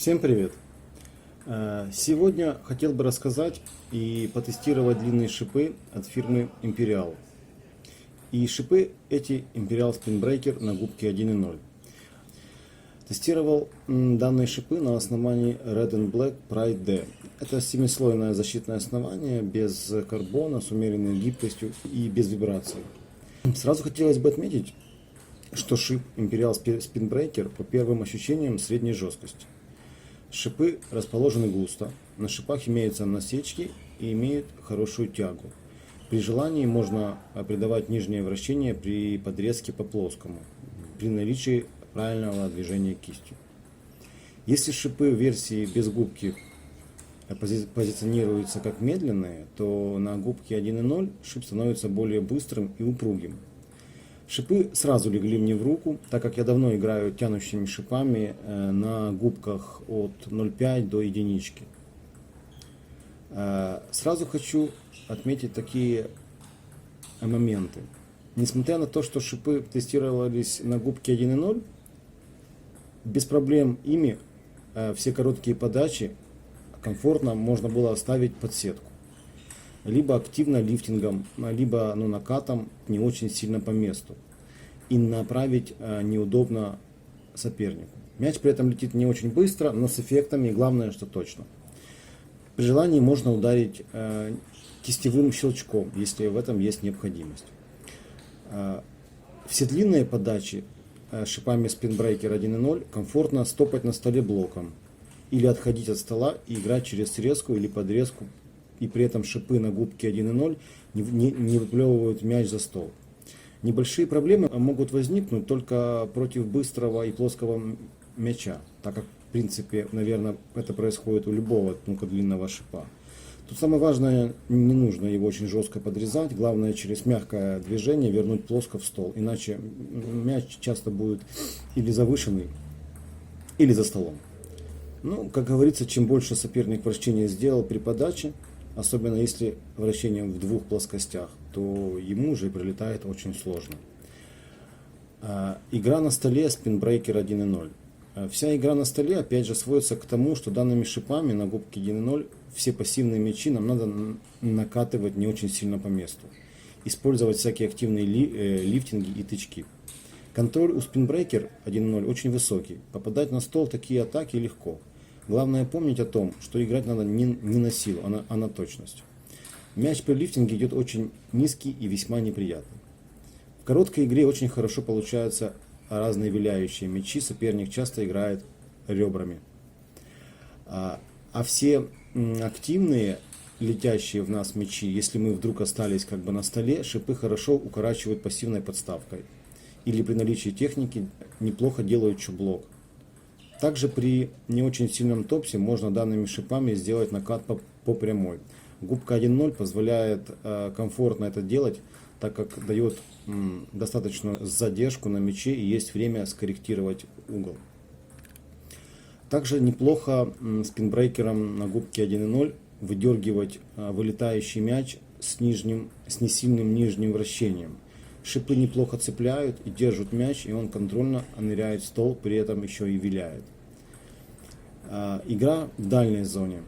Всем привет! Сегодня хотел бы рассказать и потестировать длинные шипы от фирмы Imperial. И шипы эти Imperial Spin Breaker на губке 1.0. Тестировал данные шипы на основании Red and Black Pride D. Это семислойное защитное основание без карбона, с умеренной гибкостью и без вибраций. Сразу хотелось бы отметить, что шип Imperial Spin Breaker по первым ощущениям средней жесткости. Шипы расположены густо, на шипах имеются насечки и имеют хорошую тягу. При желании можно придавать нижнее вращение при подрезке по плоскому, при наличии правильного движения кистью. Если шипы в версии без губки позиционируются как медленные, то на губке 1.0 шип становится более быстрым и упругим. Шипы сразу легли мне в руку, так как я давно играю тянущими шипами на губках от 0.5 до единички. Сразу хочу отметить такие моменты. Несмотря на то, что шипы тестировались на губке 1.0, без проблем ими все короткие подачи комфортно можно было оставить под сетку. Либо активно лифтингом, либо накатом не очень сильно по месту. И направить неудобно сопернику. Мяч при этом летит не очень быстро, но с эффектами, и главное, что точно. При желании можно ударить кистевым щелчком, если в этом есть необходимость. Все длинные подачи шипами Spin Breaker 1.0 комфортно стопать на столе блоком. Или отходить от стола и играть через срезку или подрезку. И при этом шипы на губке 1.0 не выплевывают мяч за стол. Небольшие проблемы могут возникнуть только против быстрого и плоского мяча, так как, в принципе, наверное, это происходит у любого длинного шипа. Тут самое важное, не нужно его очень жестко подрезать, главное через мягкое движение вернуть плоско в стол, иначе мяч часто будет или завышенный, или за столом. Как говорится, чем больше соперник вращения сделал при подаче, особенно если вращение в двух плоскостях, то ему уже прилетает очень сложно. Игра на столе Spin Breaker 1.0. Вся игра на столе опять же сводится к тому, что данными шипами на губке 1.0 все пассивные мячи нам надо накатывать не очень сильно по месту. Использовать всякие активные лифтинги и тычки. Контроль у Spin Breaker 1.0 очень высокий. Попадать на стол такие атаки легко. Главное помнить о том, что играть надо не на силу, а на точность. Мяч при лифтинге идет очень низкий и весьма неприятный. В короткой игре очень хорошо получаются разные виляющие мячи, соперник часто играет ребрами. А все активные летящие в нас мячи, если мы вдруг остались на столе, шипы хорошо укорачивают пассивной подставкой. Или при наличии техники неплохо делают чублок. Также при не очень сильном топсе можно данными шипами сделать накат по прямой. Губка 1.0 позволяет комфортно это делать, так как дает достаточную задержку на мяче и есть время скорректировать угол. Также неплохо спинбрейкером на губке 1.0 выдергивать вылетающий мяч с несильным нижним вращением. Шипы неплохо цепляют и держат мяч, и он контрольно ныряет в стол, при этом еще и виляет. Игра в дальней зоне.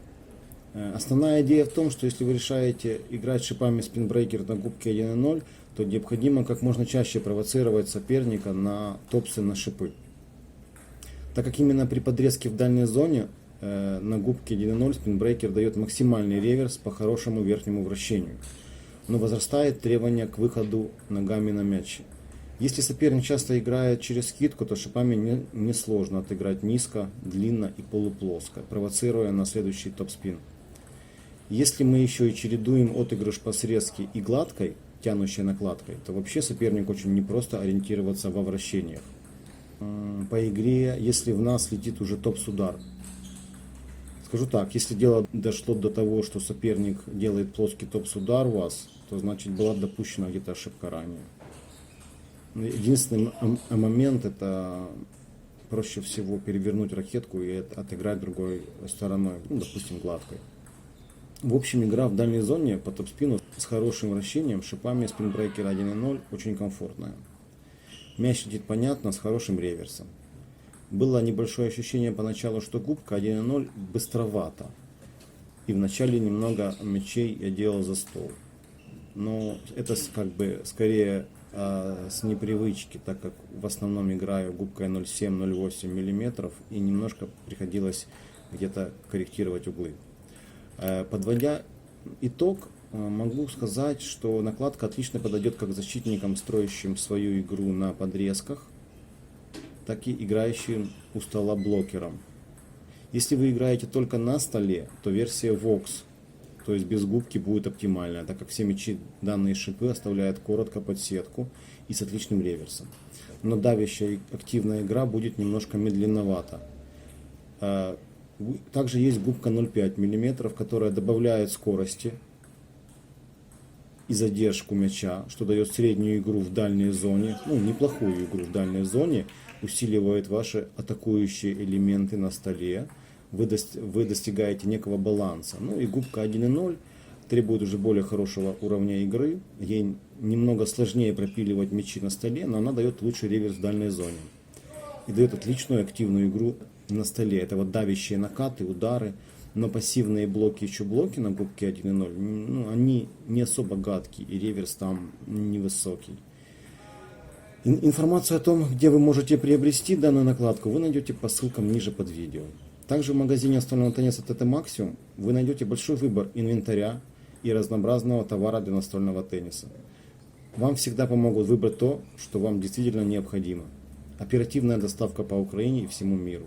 Основная идея в том, что если вы решаете играть шипами Spin Breaker на губке 1.0, то необходимо как можно чаще провоцировать соперника на топсы на шипы. Так как именно при подрезке в дальней зоне на губке 1.0 Spin Breaker дает максимальный реверс по хорошему верхнему вращению. Но возрастает требование к выходу ногами на мяч. Если соперник часто играет через скидку, то шипами несложно отыграть низко, длинно и полуплоско, провоцируя на следующий топ-спин. Если мы еще и чередуем отыгрыш по срезке и гладкой, тянущей накладкой, то вообще соперник очень непросто ориентироваться во вращениях. По игре, если в нас летит уже топс-удар. Скажу так, если дело дошло до того, что соперник делает плоский топс-удар у вас, то значит была допущена где-то ошибка ранее. Единственный момент — это проще всего перевернуть ракетку и отыграть другой стороной, допустим, гладкой. В общем, игра в дальней зоне по топ-спину с хорошим вращением шипами Spin Breaker 1.0 очень комфортная. Мяч летит понятно, с хорошим реверсом. Было небольшое ощущение поначалу, что губка 1.0 быстровата. И вначале немного мячей я делал за стол. Но это как бы скорее с непривычки, так как в основном играю губкой 0,7-0,8 мм и немножко приходилось где-то корректировать углы. Подводя итог, могу сказать, что накладка отлично подойдет как защитникам, строящим свою игру на подрезках, так и играющим у стола блокером. Если вы играете только на столе, то версия Vox, то есть без губки, будет оптимальная, так как все мячи данные шипы оставляют коротко под сетку и с отличным реверсом. Но давящая и активная игра будет немножко медленновата. Также есть губка 0,5 мм, которая добавляет скорости и задержку мяча, что дает среднюю игру в дальней зоне, неплохую игру в дальней зоне, усиливает ваши атакующие элементы на столе, вы достигаете некого баланса. И губка 1.0 требует уже более хорошего уровня игры, ей немного сложнее пропиливать мячи на столе, но она дает лучший реверс в дальней зоне и дает отличную активную игру на столе. Это вот давящие накаты, удары, но пассивные блоки, еще блоки на губке 1.0, они не особо гадкие и реверс там невысокий. Информацию о том, где вы можете приобрести данную накладку, вы найдете по ссылкам ниже под видео. Также в магазине настольного тенниса TT Maximum вы найдете большой выбор инвентаря и разнообразного товара для настольного тенниса. Вам всегда помогут выбрать то, что вам действительно необходимо. Оперативная доставка по Украине и всему миру.